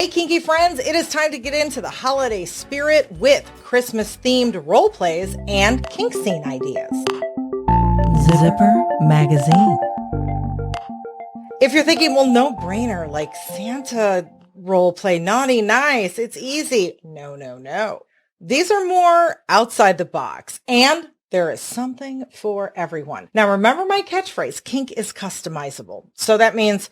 kinky friends, it is time to get into the holiday spirit with Christmas-themed role plays and kink scene ideas. Zipper Magazine. If you're thinking, well, no brainer, like Santa role play, naughty, nice, it's easy. No. These are more outside the box, and there is something for everyone. Now, remember my catchphrase, kink is customizable. So that means,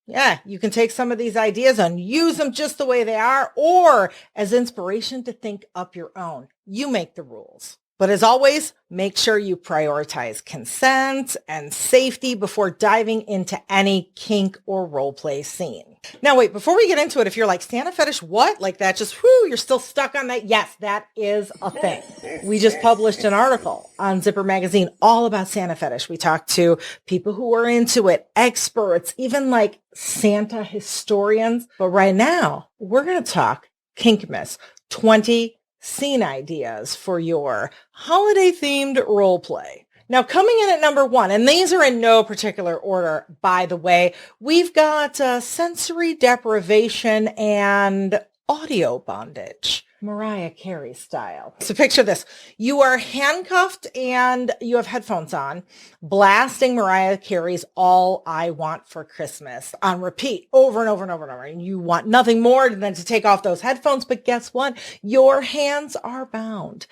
yeah, you can take some of these ideas and use them just the way they are, or as inspiration to think up your own. You make the rules. But as always, make sure you prioritize consent and safety before diving into any kink or role play scene. Now, wait, before we get into it, if you're like, Santa fetish, what? Like that just, you're still stuck on that? Yes, that is a thing. We just published an article on Zipper Magazine all about Santa fetish. We talked to people who are into it, experts, even like Santa historians. But right now, we're going to talk Kinkmas, 20 scene ideas for your holiday-themed role play. Now, coming in at number 1, and these are in no particular order, by the way, we've got sensory deprivation and audio bondage, Mariah Carey style. So picture this. You are handcuffed and you have headphones on, blasting Mariah Carey's All I Want for Christmas on repeat over and over and over and over. And you want nothing more than to take off those headphones. But guess what? Your hands are bound.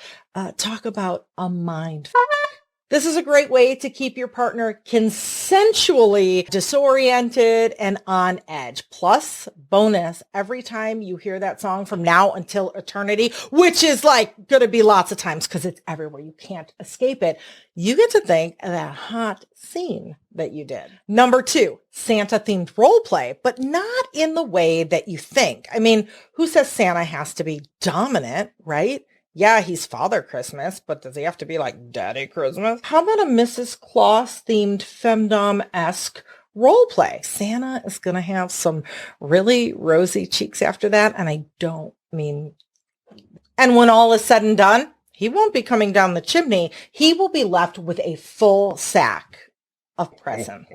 Talk about a mind. This is a great way to keep your partner consensually disoriented and on edge. Plus, bonus, every time you hear that song from now until eternity, which is like going to be lots of times because it's everywhere, you can't escape it, you get to think of that hot scene that you did. Number 2, Santa-themed role play, but not in the way that you think. I mean, who says Santa has to be dominant, right? Yeah, he's Father Christmas, but does he have to be like Daddy Christmas? How about a Mrs. Claus-themed femdom-esque role play? Santa is going to have some really rosy cheeks after that, and I don't mean... And when all is said and done, he won't be coming down the chimney. He will be left with a full sack of presents.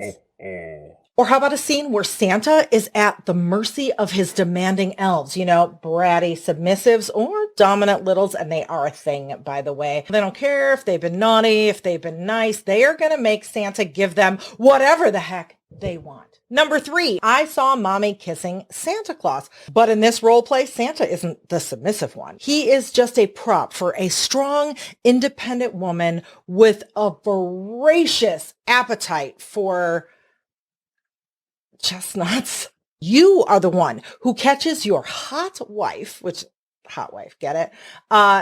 Or how about a scene where Santa is at the mercy of his demanding elves, bratty submissives or dominant littles, and they are a thing, by the way. They don't care if they've been naughty, if they've been nice. They are going to make Santa give them whatever the heck they want. Number 3, I saw mommy kissing Santa Claus. But in this role play, Santa isn't the submissive one. He is just a prop for a strong, independent woman with a voracious appetite for chestnuts. You are the one who catches your hot wife, get it?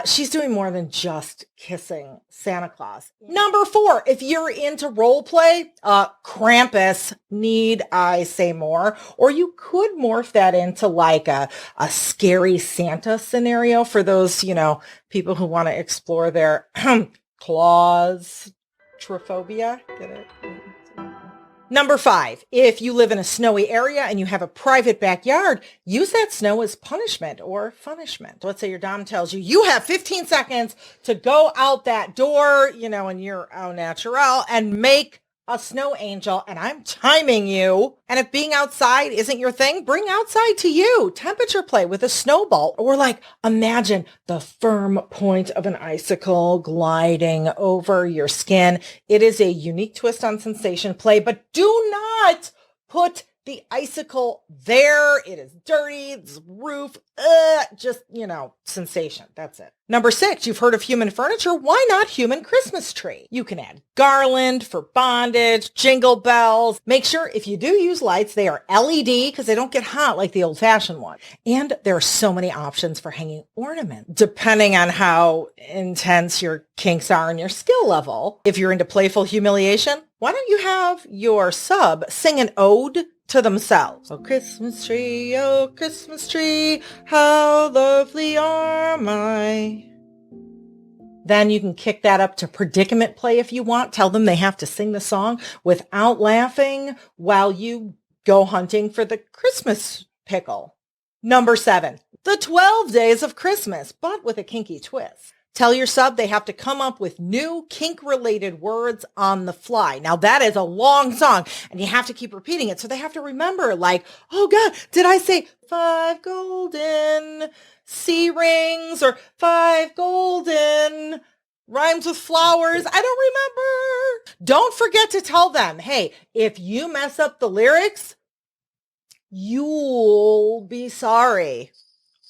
She's doing more than just kissing Santa Claus. Number 4, if you're into role play, Krampus, need I say more? Or you could morph that into like a scary Santa scenario for those, people who want to explore their claustrophobia. Get it? Number 5, if you live in a snowy area and you have a private backyard, use that snow as punishment or punishment. Let's say your dom tells you, you have 15 seconds to go out that door, and you're au naturel, and make a snow angel, and I'm timing you. And if being outside isn't your thing, bring outside to you. Temperature play with a snowball, or like imagine the firm point of an icicle gliding over your skin. It is a unique twist on sensation play, but do not put the icicle there. It is dirty. It's roof. Sensation. That's it. Number 6, you've heard of human furniture. Why not human Christmas tree? You can add garland for bondage, jingle bells. Make sure if you do use lights, they are LED because they don't get hot like the old-fashioned one. And there are so many options for hanging ornaments, depending on how intense your kinks are and your skill level. If you're into playful humiliation, why don't you have your sub sing an ode to themselves? Oh, Christmas tree, how lovely are my... Then you can kick that up to predicament play if you want. Tell them they have to sing the song without laughing while you go hunting for the Christmas pickle. Number 7, the 12 days of Christmas, but with a kinky twist. Tell your sub they have to come up with new kink-related words on the fly. Now, that is a long song, and you have to keep repeating it. So they have to remember, like, oh, God, did I say 5 golden C rings or 5 golden rhymes with flowers? I don't remember. Don't forget to tell them, hey, if you mess up the lyrics, you'll be sorry.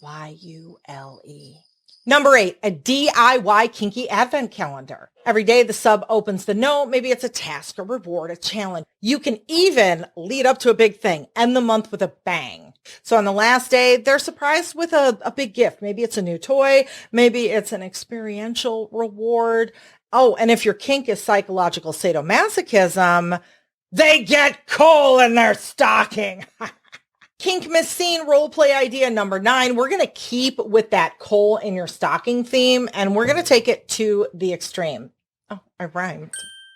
Y-U-L-E. Number 8, a DIY kinky advent calendar. Every day the sub opens the note. Maybe it's a task, a reward, a challenge. You can even lead up to a big thing, end the month with a bang. So on the last day, they're surprised with a big gift. Maybe it's a new toy. Maybe it's an experiential reward. Oh, and if your kink is psychological sadomasochism, they get coal in their stocking. Kinkmas scene roleplay idea number 9. We're going to keep with that coal in your stocking theme, and we're going to take it to the extreme. Oh, I rhymed.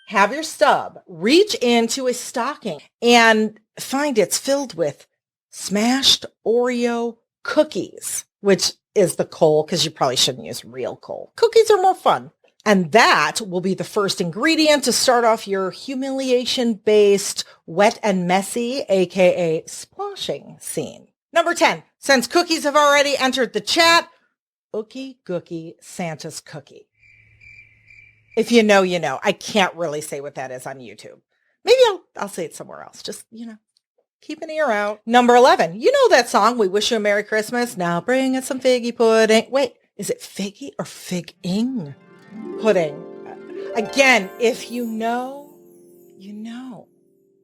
Have your stub reach into a stocking and find it's filled with smashed Oreo cookies, which is the coal because you probably shouldn't use real coal. Cookies are more fun. And that will be the first ingredient to start off your humiliation-based wet and messy, aka splashing scene. Number 10, since cookies have already entered the chat, Ookie Gookie Santa's cookie. If you know, you know. I can't really say what that is on YouTube. Maybe I'll say it somewhere else. Just, keep an ear out. Number 11, you know that song, We Wish You a Merry Christmas. Now bring us some figgy pudding. Wait, is it figgy or figging? Pudding. Again, if you know, you know.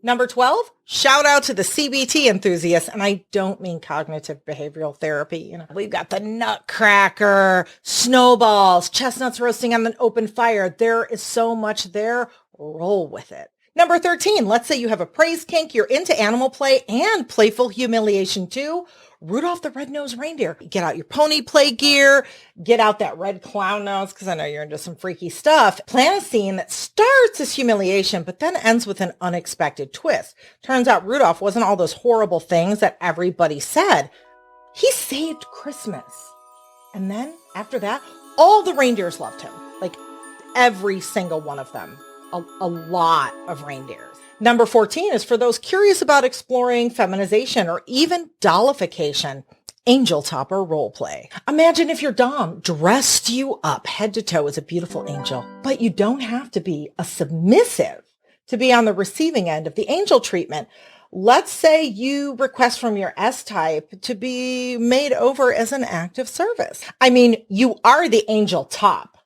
Number 12, shout out to the CBT enthusiasts. And I don't mean cognitive behavioral therapy. We've got the nutcracker, snowballs, chestnuts roasting on an open fire. There is so much there. Roll with it. Number 13, let's say you have a praise kink. You're into animal play and playful humiliation too. Rudolph the Red-Nosed Reindeer. Get out your pony play gear. Get out that red clown nose because I know you're into some freaky stuff. Plan a scene that starts as humiliation but then ends with an unexpected twist. Turns out Rudolph wasn't all those horrible things that everybody said. He saved Christmas. And then after that, all the reindeers loved him. Like every single one of them. A lot of reindeers. Number 14 is for those curious about exploring feminization or even dollification, angel topper roleplay. Imagine if your dom dressed you up head to toe as a beautiful angel, but you don't have to be a submissive to be on the receiving end of the angel treatment. Let's say you request from your S-type to be made over as an act of service. I mean, you are the angel top,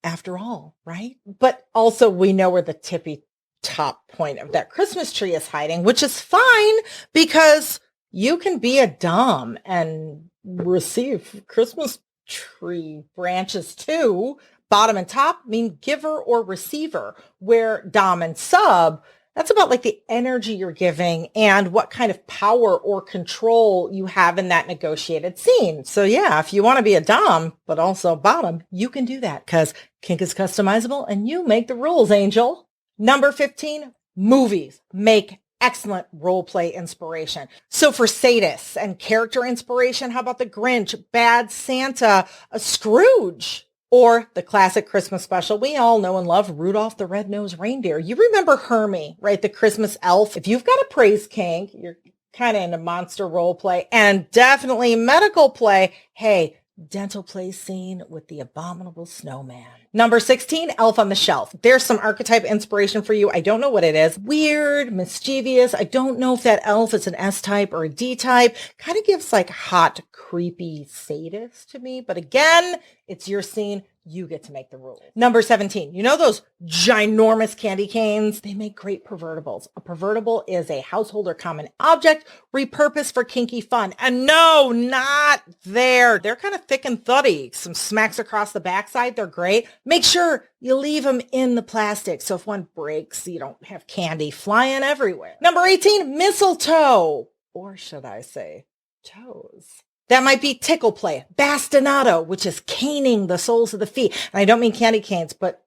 after all, right? But also we know where the tippy top point of that Christmas tree is hiding, which is fine because you can be a dom and receive Christmas tree branches too. Bottom and top mean giver or receiver, where dom and sub, that's about like the energy you're giving and what kind of power or control you have in that negotiated scene. So yeah, if you want to be a dom, but also bottom, you can do that because kink is customizable and you make the rules, angel. Number 15, movies make excellent role play inspiration. So for sadists and character inspiration, how about the Grinch, Bad Santa, a Scrooge, or the classic Christmas special we all know and love, Rudolph the Red-Nosed Reindeer. You remember Hermie, right? The Christmas elf. If you've got a praise kink, you're kind of into monster role play and definitely medical play. Hey, dental play scene with the abominable snowman. Number 16, Elf on the Shelf. There's some archetype inspiration for you. I don't know what it is. Weird, mischievous. I don't know if that elf is an S-type or a D-type. Kind of gives like hot, creepy sadist to me. But again, it's your scene. You get to make the rules. Number 17, you know those ginormous candy canes? They make great pervertibles. A pervertible is a household or common object repurposed for kinky fun. And no, not there. They're kind of thick and thuddy. Some smacks across the backside. They're great. Make sure you leave them in the plastic. So if one breaks, you don't have candy flying everywhere. Number 18, mistletoe. Or should I say toes? That might be tickle play, bastinado, which is caning the soles of the feet. And I don't mean candy canes, but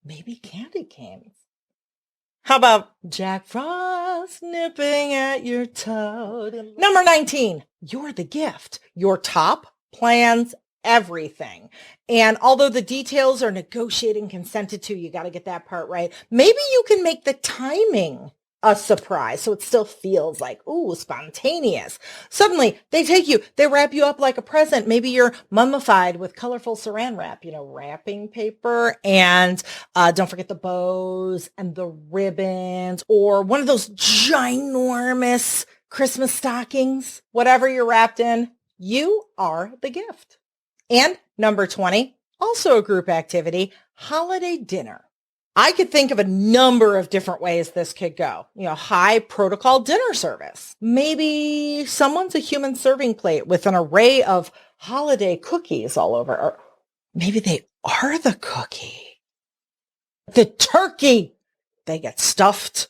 maybe candy canes. How about Jack Frost nipping at your toe? Number 19, you're the gift. Your top plans everything. And although the details are negotiated and consented to, you got to get that part right. Maybe you can make the timing a surprise, so it still feels like, ooh, spontaneous. Suddenly, they wrap you up like a present. Maybe you're mummified with colorful saran wrap, wrapping paper. And don't forget the bows and the ribbons, or one of those ginormous Christmas stockings. Whatever you're wrapped in, you are the gift. And number 20, also a group activity, holiday dinner. I could think of a number of different ways this could go. High protocol dinner service. Maybe someone's a human serving plate with an array of holiday cookies all over. Or maybe they are the cookie. The turkey. They get stuffed.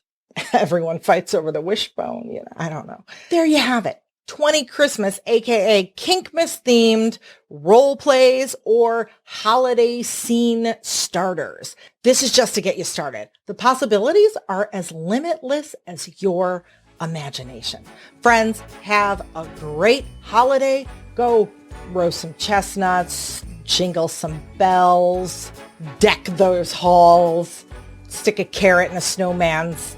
Everyone fights over the wishbone. I don't know. There you have it. 20 Christmas, aka Kinkmas themed role plays or holiday scene starters. This is just to get you started. The possibilities are as limitless as your imagination. Friends, have a great holiday. Go roast some chestnuts, jingle some bells, deck those halls, stick a carrot in a snowman's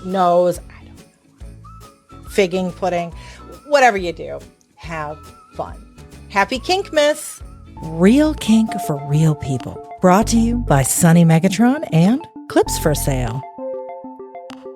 nose. I don't know. Figging pudding. Whatever you do, have fun. Happy Kinkmas! Real kink for real people. Brought to you by Sunny Megatron and Clips for Sale.